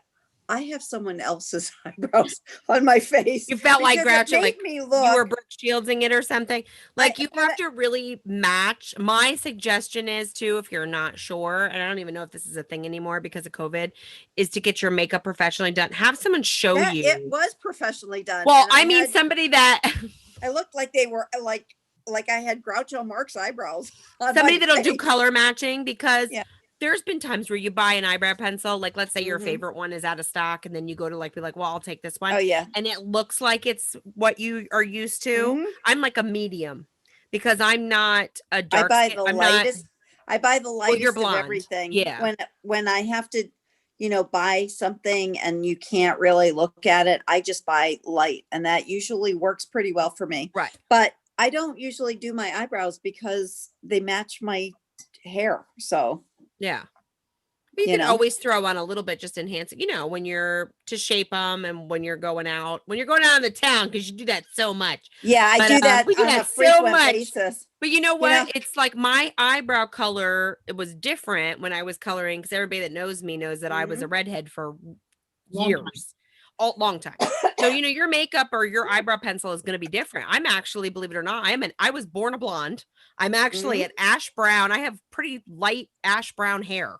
I have someone else's eyebrows on my face. You felt like Groucho, like me you look. were Brooke Shielding it or something. Like you have to really match. My suggestion is to, if you're not sure, and I don't even know if this is a thing anymore because of COVID, is to get your makeup professionally done. Have someone show you. It was professionally done. Well, I mean, somebody that I looked like they were like I had Groucho Marx eyebrows. Somebody that'll do color matching, because there's been times where you buy an eyebrow pencil, like let's say your favorite one is out of stock, and then you go to be like, well, I'll take this one. Oh yeah. And it looks like it's what you are used to. I'm like a medium because I'm not a dark. I buy the lightest. I buy the lightest of everything. Yeah. When I have to, buy something and you can't really look at it, I just buy light, and that usually works pretty well for me. Right. But I don't usually do my eyebrows because they match my hair. So yeah. You can always throw on a little bit, just enhance it, when you're to shape them, and when you're going out in the town, because you do that so much. Yeah, I do that. We do on that a frequent so much. basis. But you know what? It's like my eyebrow color, it was different when I was coloring, because everybody that knows me knows that I was a redhead for years. Long time. So, your makeup or your eyebrow pencil is going to be different. I'm actually, believe it or not, I was born a blonde. I'm actually an ash brown. I have pretty light ash brown hair.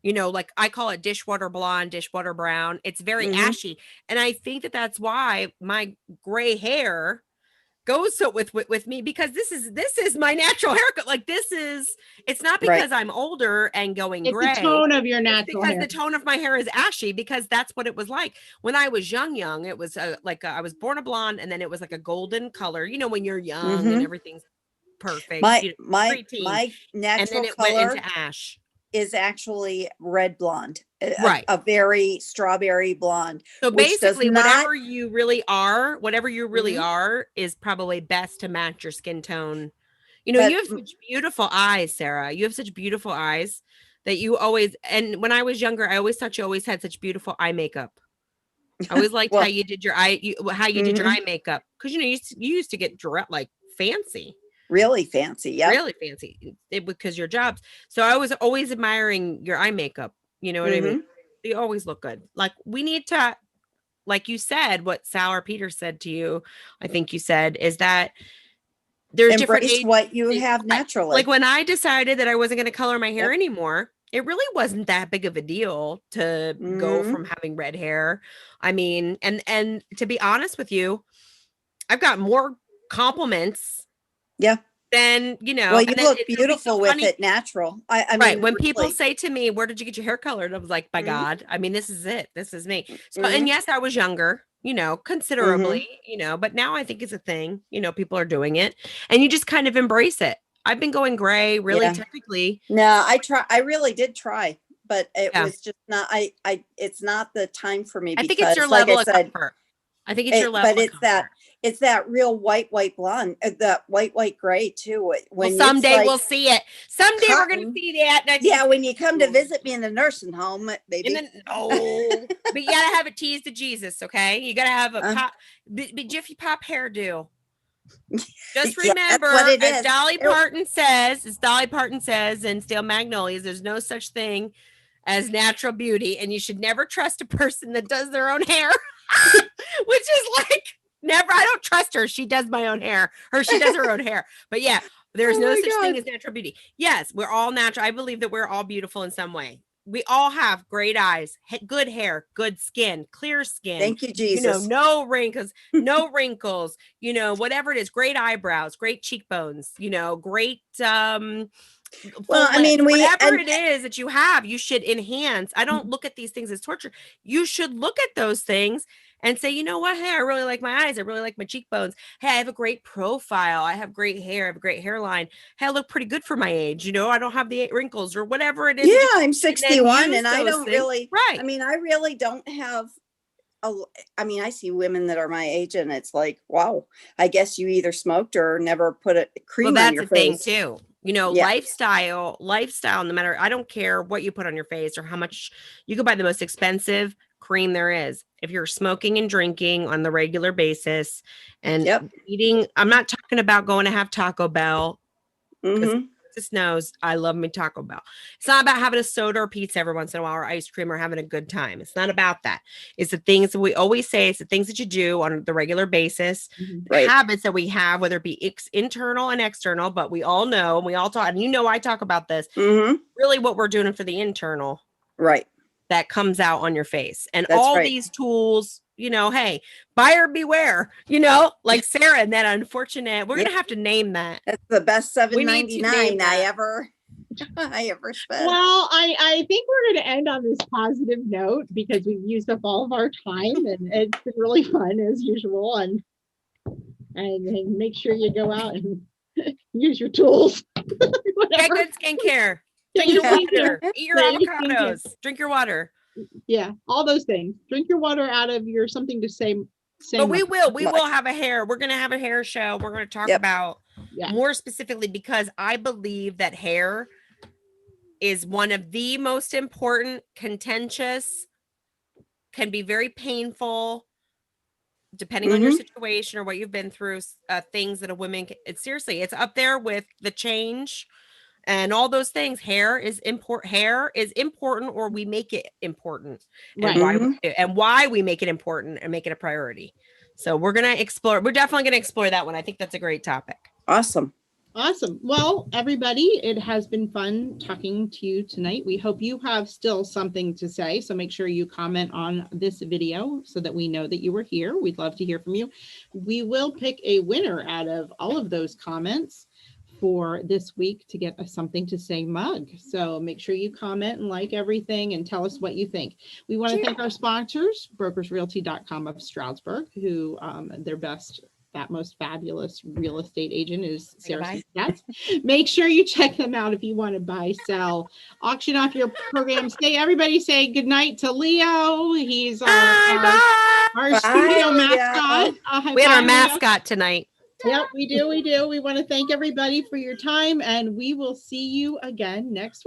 Like I call it dishwater blonde, dishwater brown. It's very ashy. And I think that that's why my gray hair goes so with me, because this is my natural haircut. Like it's not because I'm older and going gray. It's the tone of your natural hair. Because the tone of my hair is ashy, because that's what it was like when I was young. It was I was born a blonde, and then it was like a golden color, when you're young and everything's perfect. My natural and then it color went into ash. Is actually red blonde, a very strawberry blonde. So basically, whatever you really are is probably best to match your skin tone. You have such beautiful eyes, Sarah. You have such beautiful eyes that you always, and when I was younger, I always thought you always had such beautiful eye makeup. I always liked how you did your eye, did your eye makeup, because you used to get like fancy. Really fancy. Yeah. Really fancy. Because your jobs. So I was always admiring your eye makeup. You know what I mean? You always look good. Like we need to, like you said, what Sal or Peter said to you, I think you said, is that there's different ages, what you have naturally. Like when I decided that I wasn't going to color my hair anymore, it really wasn't that big of a deal to go from having red hair. I mean, and to be honest with you, I've got more compliments. Yeah. Then, well, you look beautiful with it natural. I mean, when people say to me, where did you get your hair colored? I was like, by God, I mean, this is it. This is me. So, and yes, I was younger, considerably, but now I think it's a thing, people are doing it, and you just kind of embrace it. I've been going gray really typically. No, I really did try, but it was just not, it's not the time for me. I think it's your level of comfort. I think it's your level. But it's that real white blonde, that white gray too. When someday we'll see it. Someday we're going to see that. When you come to visit me in the nursing home, baby. But you got to have a tease to Jesus, okay? You got to have a pop, Jiffy Pop hairdo. Just Yeah, that's remember, what it as is. Dolly Parton says in Steel Magnolias, there's no such thing as natural beauty, and you should never trust a person that does their own hair, which is like never. I don't trust her. She does my own hair, or she does her own hair. But yeah, there's Oh no my such God. thing as natural beauty. Yes, we're all natural. I believe that we're all beautiful in some way. We all have great eyes, good hair, good skin, clear skin. Thank you, You know, Jesus. no wrinkles, you know, whatever it is, great eyebrows, great cheekbones, you know, great Well, I mean, whatever it is that you have, you should enhance. I don't look at these things as torture. You should look at those things and say, you know what? Hey, I really like my eyes. I really like my cheekbones. Hey, I have a great profile. I have great hair. I have a great hairline. Hey, I look pretty good for my age. You know, I don't have the wrinkles or whatever it is. Yeah, I'm 61 use and I those don't things. really, Right. I mean, I really don't have I mean, I see women that are my age and it's like, wow, I guess you either smoked or never put a cream Well, on that's your the thing face. too. You know, Yeah. lifestyle, no matter, I don't care what you put on your face or how much. You could buy the most expensive cream there is. If you're smoking and drinking on the regular basis and Yep. eating, I'm not talking about going to have Taco Bell. hmm This knows I love me Taco Bell. It's not about having a soda or pizza every once in a while or ice cream or having a good time. It's not about that. It's the things that we always say. It's the things that you do on the regular basis, Right. habits that we have, whether it be internal and external. But we all know, and we all talk, and you know, I talk about this. hmm Really, what we're doing for the internal Right. that comes out on your face, and That's all right. these tools. You know, hey, buyer beware. You know, like Sarah and that unfortunate. We're Yeah. gonna have to name that. That's the best We need to name $7.99 I that. ever spent. Well, I think we're going to end on this positive note because we've used up all of our time and it's been really fun as usual. And make sure you go out and use your tools. Get Whatever. good skincare. Get Drink your your skincare. water. Eat your Yeah, your skincare. avocados. Drink your water. Yeah, all those things. Drink your water out of your something to say. But we will Much. have a hair. We're going to have a hair show. We're going to talk Yep. about Yeah. more specifically because I believe that hair is one of the most important, contentious, can be very painful, depending on your situation or what you've been through, things that a woman can, it's seriously, it's up there with the change and all those things. Hair is important, or we make it important, Right. and why we make it important and make it a priority. So we're definitely going to explore that one. I think that's a great topic. Awesome. Awesome. Well, everybody, it has been fun talking to you tonight. We hope you have still something to say. So make sure you comment on this video so that we know that you were here. We'd love to hear from you. We will pick a winner out of all of those comments for this week to get a something to say mug. So make sure you comment and like everything and tell us what you think. We want to thank our sponsors, brokersrealty.com of Stroudsburg, who their best, that most fabulous real estate agent is Sarah Scott. Make sure you check them out if you want to buy, sell, auction off your program. Everybody say good night to Leo. He's our studio mascot. We had our mascot tonight. Yep, we do. We want to thank everybody for your time, and we will see you again next week.